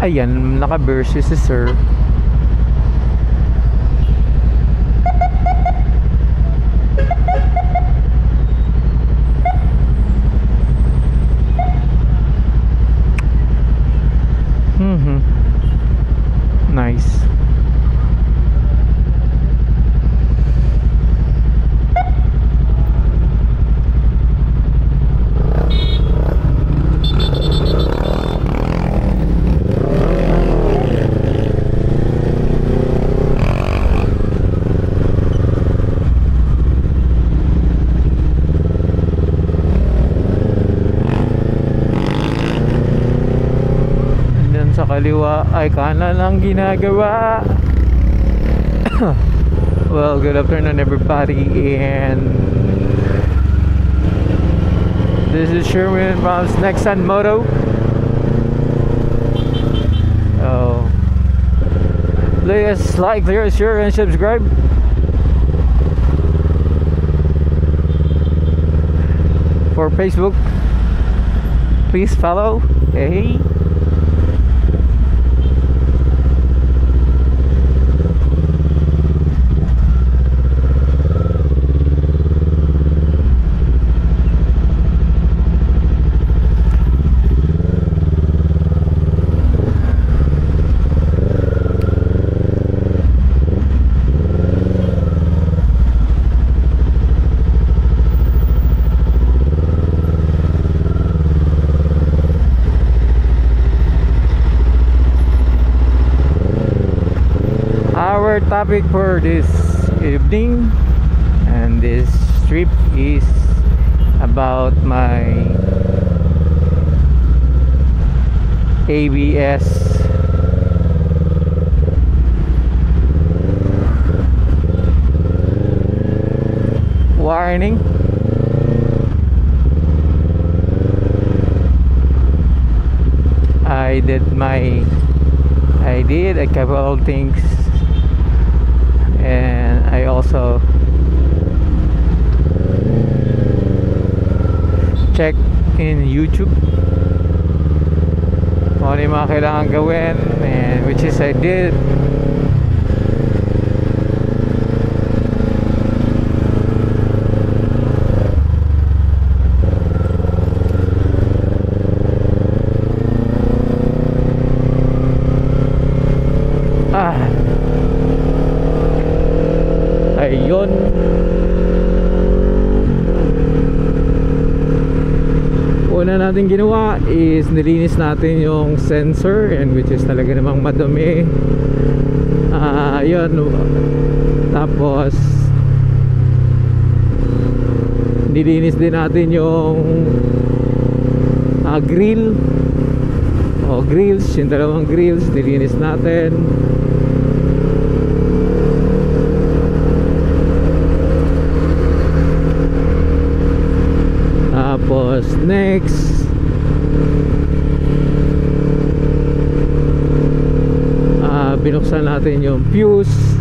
Ayan, naka-versus si sir. Nice. Sa kaliwa ay kanan ang ginagawa. Well, good afternoon everybody, and this is Sherwin from Nexan Moto. So please like, share and subscribe. For Facebook, please follow. Hey. Our topic for this evening and this trip is about my ABS warning. I did a couple of things, and I also check in YouTube kung ano yung mga kailangan gawin, and which is I did. Ayun. Una natin ginawa is nilinis natin yung sensor, and which is talaga namang madumi. Ayun. Tapos nilinis din natin yung grill o grills, yung dalawang grills nilinis natin. Tapos next binuksan natin yung fuse,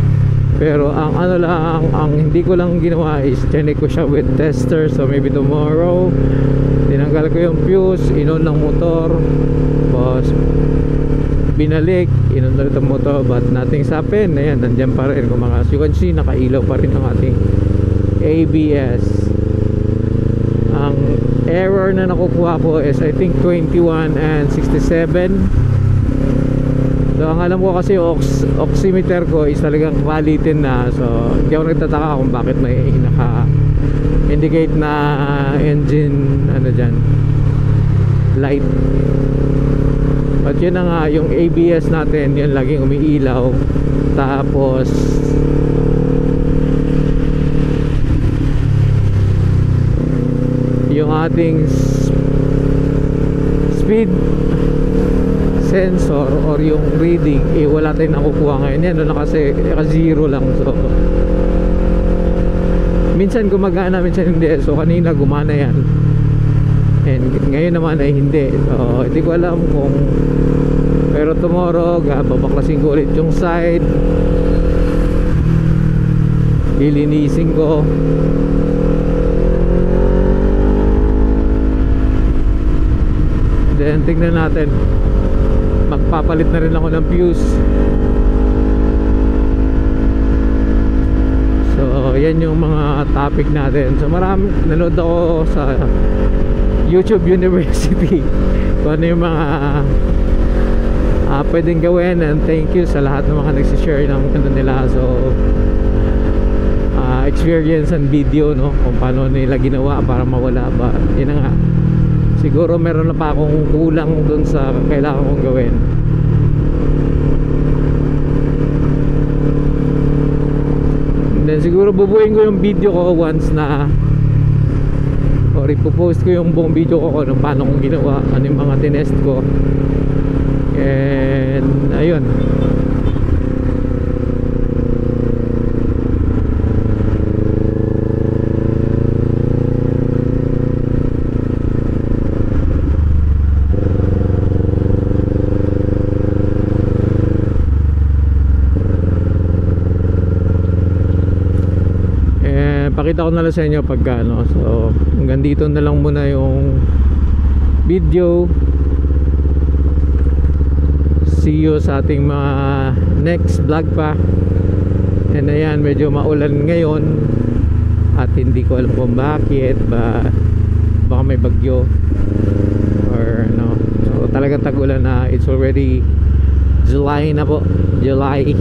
pero ang ano lang, ang hindi ko lang ginawa is check ko siya with tester, so maybe tomorrow tinanggal ko yung fuse, inon ng motor, tapos binalik, inon ulit ang motor, but nothing's happened. Ayan, nandyan pa rin, kung mga, as you can see, nakailaw pa rin ang ating ABS. Ang error na nakukuha ko is I think 21 and 67. So ang alam ko kasi oximeter ko is talagang quality na, so hindi ako nagtataka kung bakit may naka-indicate na engine ano dyan, light. But yun na nga, yung ABS natin yun laging umiilaw. Tapos yung ating speed sensor or yung reading wala tayong nakukuha ngayon. Yan na kasi zero lang, so minsan gumagana, minsan hindi. So kanina gumana yan, and ngayon naman ay hindi. So hindi ko alam kung, pero tomorrow babaklasin ko ulit yung side, ilinisin ko. Then tignan natin, magpapalit na rin ako ng fuse. So yan yung mga topic natin. So marami, nanood ako sa YouTube University kung ano yung mga pwedeng gawin, and thank you sa lahat ng mga nagsishare ng ano nila. So experience and video, no, kung paano nila ginawa para mawala ba. Yun na nga, siguro meron na pa akong kulang dun sa kailangan kong gawin. And then siguro bubuin ko yung video ko once na, or ipopost ko yung buong video ko kung paano kong ginawa, ano yung mga tinest ko. And ayun, pakita ko na lang sa inyo pagka ano. So hanggang dito na lang muna yung video. See you sa ating mga next vlog pa. And ayan, medyo maulan ngayon at hindi ko alam kung bakit, baka may bagyo or no. So talagang tag-ulan na. It's already July na po, July.